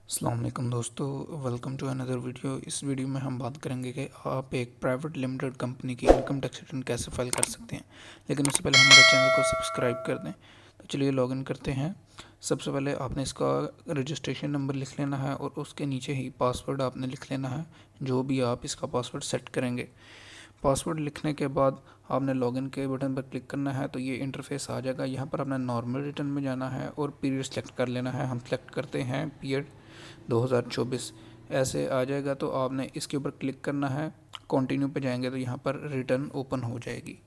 अस्सलाम वालेकुम दोस्तों, वेलकम टू अनदर वीडियो। इस वीडियो में हम बात करेंगे कि आप एक प्राइवेट लिमिटेड कंपनी की इनकम टैक्स रिटर्न कैसे फाइल कर सकते हैं। लेकिन उससे पहले हमारे चैनल को सब्सक्राइब कर दें। तो चलिए लॉगिन करते हैं। सबसे पहले आपने इसका रजिस्ट्रेशन नंबर लिख लेना है और उसके नीचे ही पासवर्ड आपने लिख लेना है, जो भी आप इसका पासवर्ड सेट करेंगे। पासवर्ड लिखने के बाद आपने लॉगिन के बटन पर क्लिक करना है, तो ये इंटरफेस आ जाएगा। यहाँ पर आपने नॉर्मल रिटर्न में जाना है और पीरियड सेलेक्ट कर लेना है। हम सेलेक्ट करते हैं पीरियड 2024। ऐसे आ जाएगा तो आपने इसके ऊपर क्लिक करना है। कंटिन्यू पे जाएंगे तो यहाँ पर रिटर्न ओपन हो जाएगी।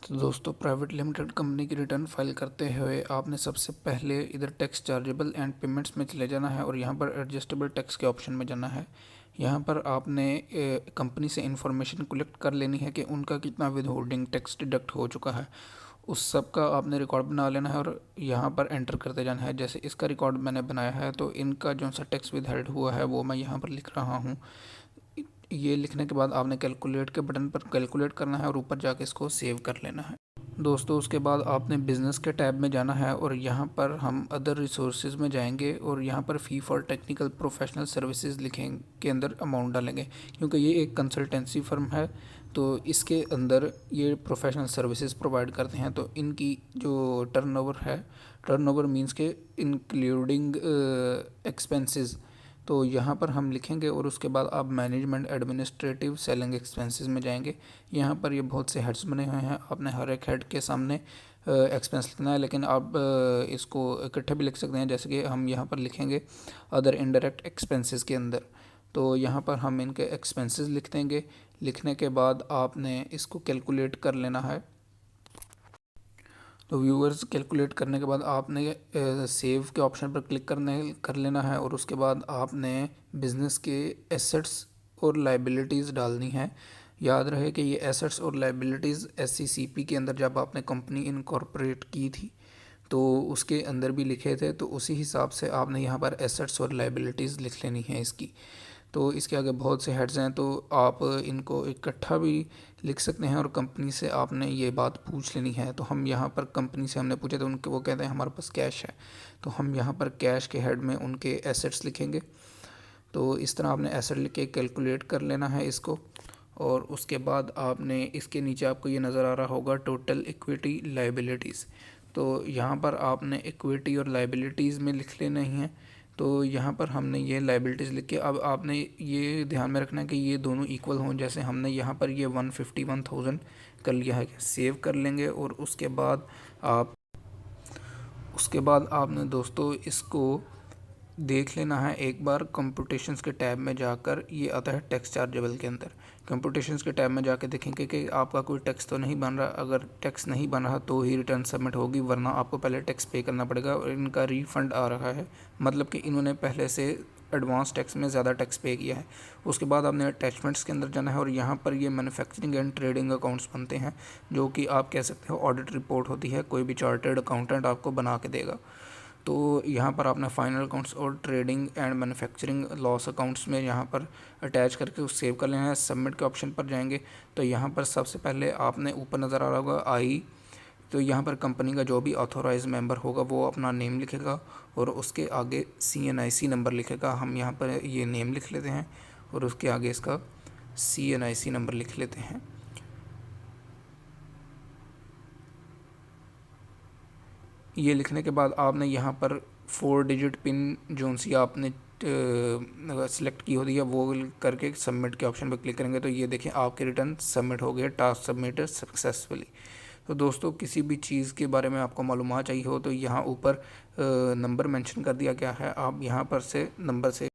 तो दोस्तों, प्राइवेट लिमिटेड कंपनी की रिटर्न फाइल करते हुए आपने सबसे पहले इधर टैक्स चार्जेबल एंड पेमेंट्स में चले जाना है और यहाँ पर एडजस्टेबल टैक्स के ऑप्शन में जाना है। यहाँ पर आपने कंपनी से इंफॉर्मेशन कलेक्ट कर लेनी है कि उनका कितना विद होल्डिंग टैक्स डिडक्ट हो चुका है। उस सब का आपने रिकॉर्ड बना लेना है और यहाँ पर एंटर करते जाना है। जैसे इसका रिकॉर्ड मैंने बनाया है, तो इनका जो सा टैक्स विद हेल्ड हुआ है वो मैं यहाँ पर लिख रहा हूँ। ये लिखने के बाद आपने कैलकुलेट के बटन पर कैलकुलेट करना है और ऊपर जाके इसको सेव कर लेना है। दोस्तों, उसके बाद आपने बिज़नेस के टैब में जाना है और यहाँ पर हम अदर रिसोर्सेज में जाएंगे और यहाँ पर फ़ी फॉर टेक्निकल प्रोफेशनल सर्विसेज लिखेंगे के अंदर अमाउंट डालेंगे, क्योंकि ये एक कंसल्टेंसी फर्म है। तो इसके अंदर ये प्रोफेशनल सर्विसेज प्रोवाइड करते हैं। तो इनकी जो टर्नओवर है, टर्नओवर मींस के इंक्लूडिंग एक्सपेंसेस, तो यहाँ पर हम लिखेंगे और उसके बाद आप मैनेजमेंट एडमिनिस्ट्रेटिव सेलिंग एक्सपेंसेस में जाएंगे। यहाँ पर ये बहुत से हेड्स बने हुए हैं, आपने हर एक हेड के सामने एक्सपेंस लिखना है, लेकिन आप इसको इकट्ठे भी लिख सकते हैं। जैसे कि हम यहाँ पर लिखेंगे अदर इनडायरेक्ट एक्सपेंसेस के अंदर, तो यहाँ पर हम इनके एक्सपेंसेस लिख देंगे। लिखने के बाद आपने इसको कैलकुलेट कर लेना है। तो व्यूअर्स, कैलकुलेट करने के बाद आपने सेव के ऑप्शन पर क्लिक कर लेना है और उसके बाद आपने बिज़नेस के एसेट्स और लाइबिलिटीज़ डालनी है। याद रहे कि ये एसेट्स और लाइबिलिटीज़ एससीसीपी के अंदर जब आपने कंपनी इनकॉर्पोरेट की थी तो उसके अंदर भी लिखे थे, तो उसी हिसाब से आपने यहाँ पर एसेट्स और लाइबिलिटीज़ लिख लेनी है इसकी। तो इसके आगे बहुत से हेड्स हैं, तो आप इनको इकट्ठा भी लिख सकते हैं और कंपनी से आपने ये बात पूछ लेनी है। तो हम यहाँ पर कंपनी से हमने पूछा तो उनके वो कहते हैं हमारे पास कैश है, तो हम यहाँ पर कैश के हेड में उनके एसेट्स लिखेंगे। तो इस तरह आपने एसेट लिख के कैलकुलेट कर लेना है इसको। और उसके बाद आपने इसके नीचे आपको ये नज़र आ रहा होगा टोटल इक्विटी लाइबिलिटीज़, तो यहाँ पर आपने इक्विटी और लाइबिलिटीज़ में लिख लेना ही है। तो यहाँ पर हमने ये लाइबिलिटीज़ लिख के, अब आपने ये ध्यान में रखना है कि ये दोनों इक्वल हों। जैसे हमने यहाँ पर ये 151,000 कर लिया है, सेव कर लेंगे और उसके बाद आपने दोस्तों इसको देख लेना है एक बार कंप्यूटेशंस के टैब में जाकर। ये आता है टैक्स चार्जेबल के अंदर। कंप्यूटेशंस के टैब में जाके देखेंगे कि आपका कोई टैक्स तो नहीं बन रहा। अगर टैक्स नहीं बन रहा तो ही रिटर्न सबमिट होगी, वरना आपको पहले टैक्स पे करना पड़ेगा। और इनका रिफ़ंड आ रहा है, मतलब कि इन्होंने पहले से एडवांस टैक्स में ज़्यादा टैक्स पे किया है। उसके बाद आपने अटैचमेंट्स के अंदर जाना है और यहाँ पर ये मैन्युफैक्चरिंग एंड ट्रेडिंग अकाउंट्स बनते हैं, जो कि आप कह सकते हो ऑडिट रिपोर्ट होती है, कोई भी चार्टर्ड अकाउंटेंट आपको बना के देगा। तो यहाँ पर आपने फाइनल अकाउंट्स और trading and manufacturing loss accounts में यहाँ पर अटैच करके उस सेव कर लेना है। सबमिट के ऑप्शन पर जाएंगे तो यहाँ पर सबसे पहले आपने ऊपर नज़र आ रहा होगा आई, तो यहाँ पर कंपनी का जो भी ऑथोराइज मेंबर होगा वो अपना नेम लिखेगा और उसके आगे CNIC नंबर लिखेगा। हम यहाँ पर ये नेम लिख लेते हैं और उसके आगे इसका CNIC नंबर लिख लेते हैं। ये लिखने के बाद आपने यहाँ पर 4 डिजिट पिन जो सी आपने सेलेक्ट की होती है वो करके सबमिट के ऑप्शन पर क्लिक करेंगे तो ये देखें आपके रिटर्न सबमिट हो गए, टास्क सबमिटेड सक्सेसफुली। तो दोस्तों, किसी भी चीज़ के बारे में आपको मालूमात चाहिए हो तो यहाँ ऊपर नंबर मेंशन कर दिया गया है, आप यहाँ पर से नंबर से